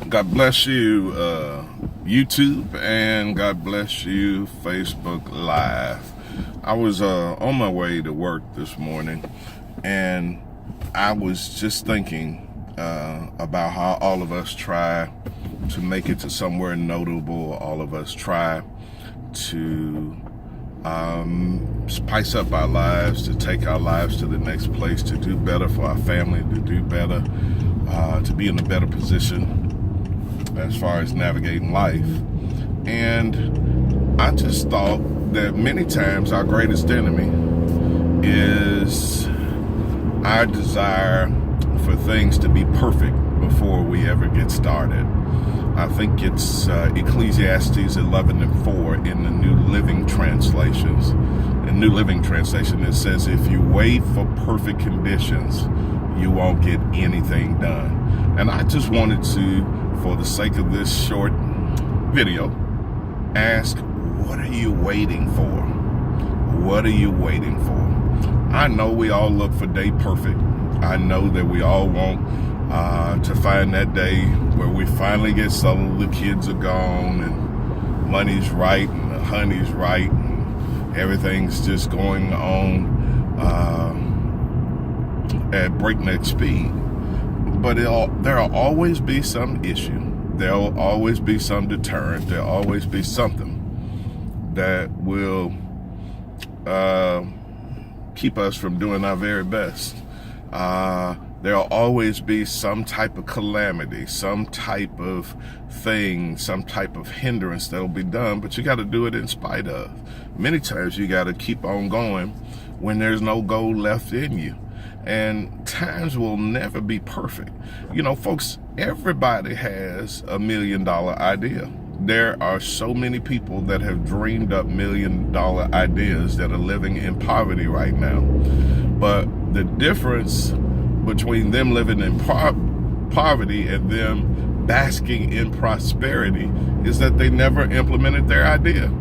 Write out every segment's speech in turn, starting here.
God bless you, YouTube, and God bless you, Facebook Live. I was on my way to work this morning, and I was just thinking about how all of us try to make it to somewhere notable. All of us try to spice up our lives, to take our lives to the next place, to do better for our family, to do better, to be in a better position as far as navigating life. And I just thought that many times our greatest enemy is our desire for things to be perfect before we ever get started. I think it's Ecclesiastes 11:4 in the New Living Translations. In New Living Translation, it says, if you wait for perfect conditions, you won't get anything done. And I just wanted to, for the sake of this short video, ask, what are you waiting for? What are you waiting for? I know we all look for day perfect. I know that we all want to find that day where we finally get settled, the kids are gone, and money's right, and the honey's right, and everything's just going on at breakneck speed. But there'll always be some issue. There'll always be some deterrent. There'll always be something that will keep us from doing our very best. There'll always be some type of calamity, some type of thing, some type of hindrance that'll be done, but you got to do it in spite of. Many times you got to keep on going when there's no gold left in you. And times will never be perfect. You know, folks, everybody has $1 million idea. There are so many people that have dreamed up $1 million ideas that are living in poverty right now. But the difference between them living in poverty and them basking in prosperity is that they never implemented their idea.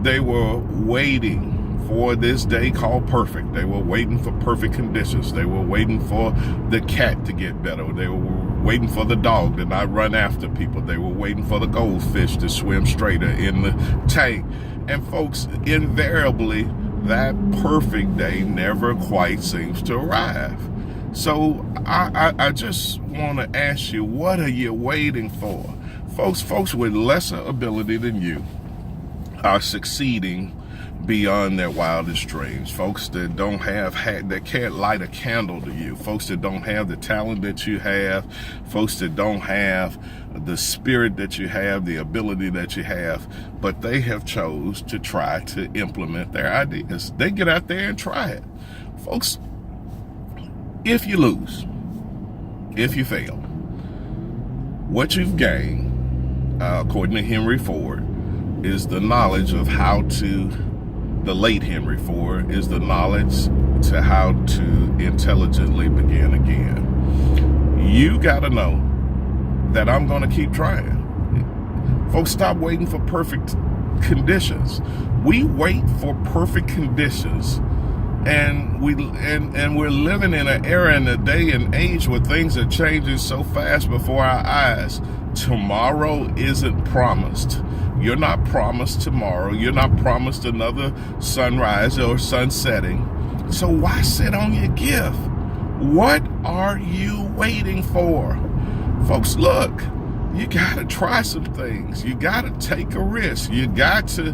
They were waiting for this day called perfect. They were waiting for perfect conditions. They were waiting for the cat to get better. They were waiting for the dog to not run after people. They were waiting for the goldfish to swim straighter in the tank. And folks, invariably, that perfect day never quite seems to arrive. So I just want to ask you, what are you waiting for? Folks with lesser ability than you are succeeding beyond their wildest dreams. Folks that don't have, that can't light a candle to you. Folks that don't have the talent that you have. Folks that don't have the spirit that you have, the ability that you have, but they have chose to try to implement their ideas. They get out there and try it. Folks, if you lose, if you fail, what you've gained, according to Henry Ford, is the knowledge of how to, the late Henry Ford, is the knowledge to how to intelligently begin again. You gotta know that I'm gonna keep trying. Folks, stop waiting for perfect conditions. We wait for perfect conditions, and we're living in an era and a day and age where things are changing so fast before our eyes. Tomorrow isn't promised. You're not promised tomorrow. You're not promised another sunrise or sunsetting. So why sit on your gift? What are you waiting for? Folks, look, you got to try some things. You got to take a risk. You got to,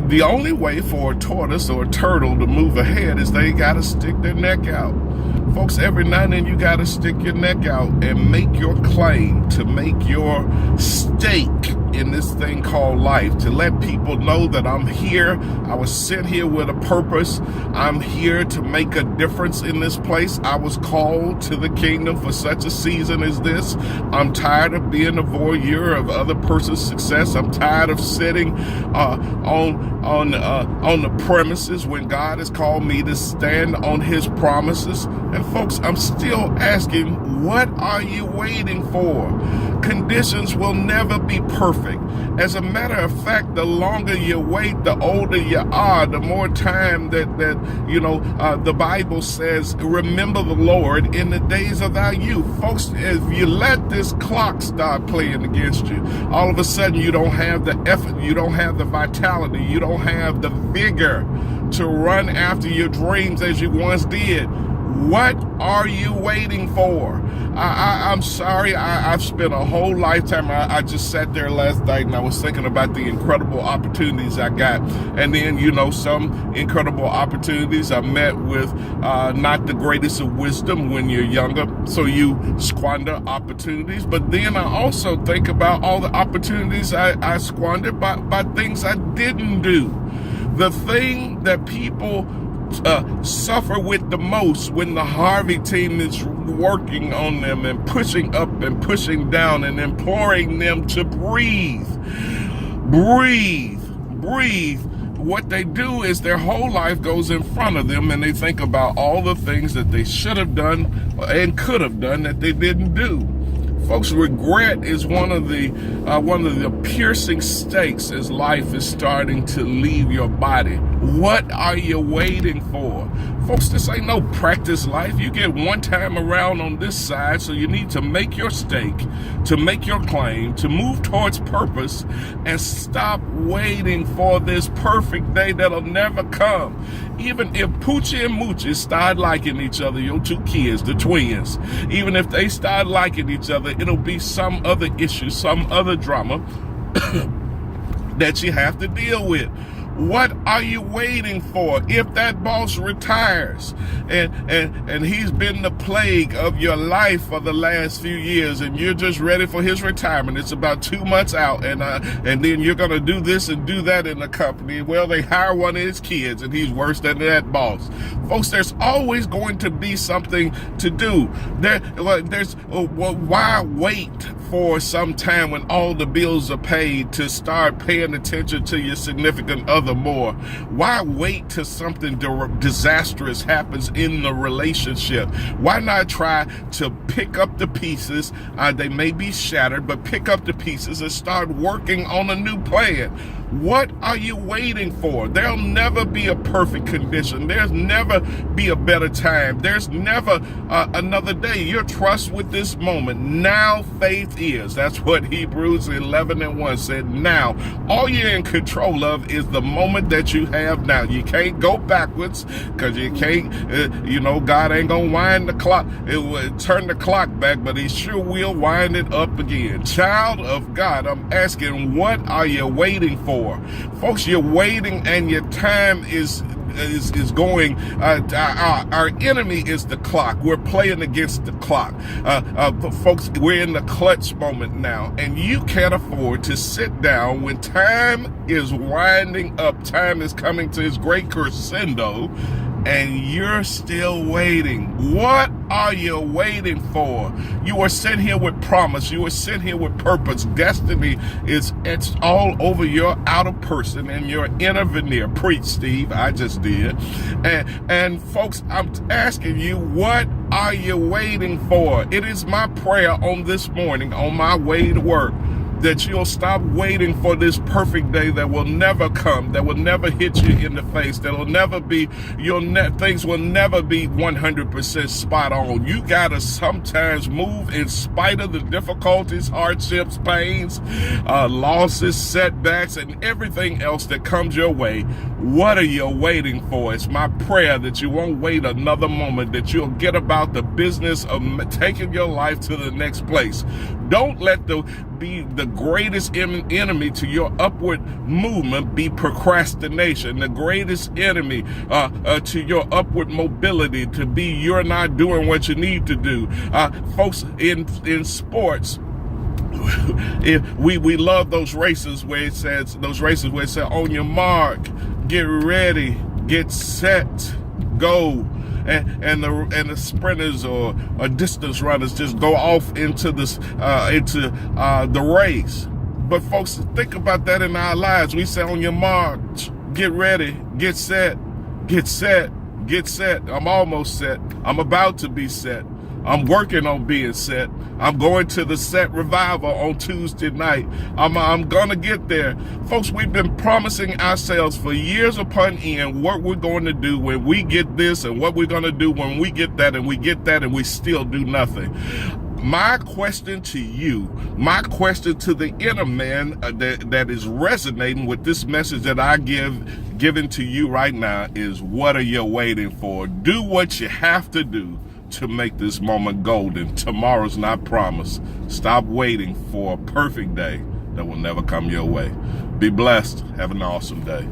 the only way for a tortoise or a turtle to move ahead is they got to stick their neck out. Folks, every now and then you got to stick your neck out and make your claim, to make your stake in this thing called life, to let people know that I'm here. I was sent here with a purpose. I'm here to make a difference in this place. I was called to the kingdom for such a season as this. I'm tired of being a voyeur of other person's success. I'm tired of sitting on the premises when God has called me to stand on his promises. And folks, I'm still asking, what are you waiting for? Conditions will never be perfect. perfect. As a matter of fact, the longer you wait, the older you are, the more time that the Bible says, remember the Lord in the days of thy youth. Folks, if you let this clock start playing against you, all of a sudden you don't have the effort, you don't have the vitality, you don't have the vigor to run after your dreams as you once did. What are you waiting for? I'm sorry, I've spent a whole lifetime. I just sat there last night and I was thinking about the incredible opportunities I got. And then, some incredible opportunities I met with not the greatest of wisdom when you're younger. So you squander opportunities. But then I also think about all the opportunities I squandered by things I didn't do. The thing that people suffer with the most when the Harvey team is working on them and pushing up and pushing down and imploring them to breathe. What they do is their whole life goes in front of them and they think about all the things that they should have done and could have done that they didn't do. Folks, regret is one of the piercing stakes as life is starting to leave your body. What are you waiting for? Folks, this ain't no practice life. You get one time around on this side, so you need to make your stake, to make your claim, to move towards purpose, and stop waiting for this perfect day that'll never come. Even if Poochie and Moochie start liking each other, your two kids, the twins, even if they start liking each other, it'll be some other issue, some other drama that you have to deal with. What are you waiting for? If that boss retires and he's been the plague of your life for the last few years and you're just ready for his retirement, it's about 2 months out, and then you're going to do this and do that in the company. Well, they hire one of his kids and he's worse than that boss. Folks, there's always going to be something to do. Why wait for some time when all the bills are paid to start paying attention to your significant other more? Why wait till something disastrous happens in the relationship? Why not try to pick up the pieces? They may be shattered, but pick up the pieces and start working on a new plan. What are you waiting for? There'll never be a perfect condition. There's never be a better time. There's never another day. Your trust with this moment. Now faith is. That's what Hebrews 11:1 said. Now, all you're in control of is the moment that you have now. You can't go backwards because you can't, God ain't going to wind the clock. It will turn the clock back, but he sure will wind it up again. Child of God, I'm asking, what are you waiting for? Folks, you're waiting and your time is going. Our enemy is the clock. We're playing against the clock. Folks, we're in the clutch moment now, and you can't afford to sit down when time is winding up. Time is coming to its great crescendo, and you're still waiting. What are you waiting for? You are sent here with promise. You are sent here with purpose. Destiny it's all over your outer person and your inner veneer. Preach, Steve. I just did. And folks, I'm asking you, what are you waiting for? It is my prayer on this morning, on my way to work, that you'll stop waiting for this perfect day that will never come, that will never hit you in the face, that will never be, things will never be 100% spot on. You gotta sometimes move in spite of the difficulties, hardships, pains, losses, setbacks, and everything else that comes your way. What are you waiting for? It's my prayer that you won't wait another moment, that you'll get about the business of taking your life to the next place. Don't let the greatest enemy to your upward movement be procrastination. The greatest enemy to your upward mobility to be you're not doing what you need to do. Folks, in sports, we love those races where it says on your mark, get ready, get set, go. And the sprinters or distance runners just go off into the race. But folks, think about that in our lives. We say on your march, get ready, get set, get set, get set. I'm almost set. I'm about to be set. I'm working on being set. I'm going to the set revival on Tuesday night. I'm going to get there. Folks, we've been promising ourselves for years upon end what we're going to do when we get this and what we're going to do when we get that, and we get that, and we still do nothing. My question to you, my question to the inner man that is resonating with this message that I given to you right now is, what are you waiting for? Do what you have to do to make this moment golden. Tomorrow's not promised. Stop waiting for a perfect day that will never come your way. Be blessed. Have an awesome day.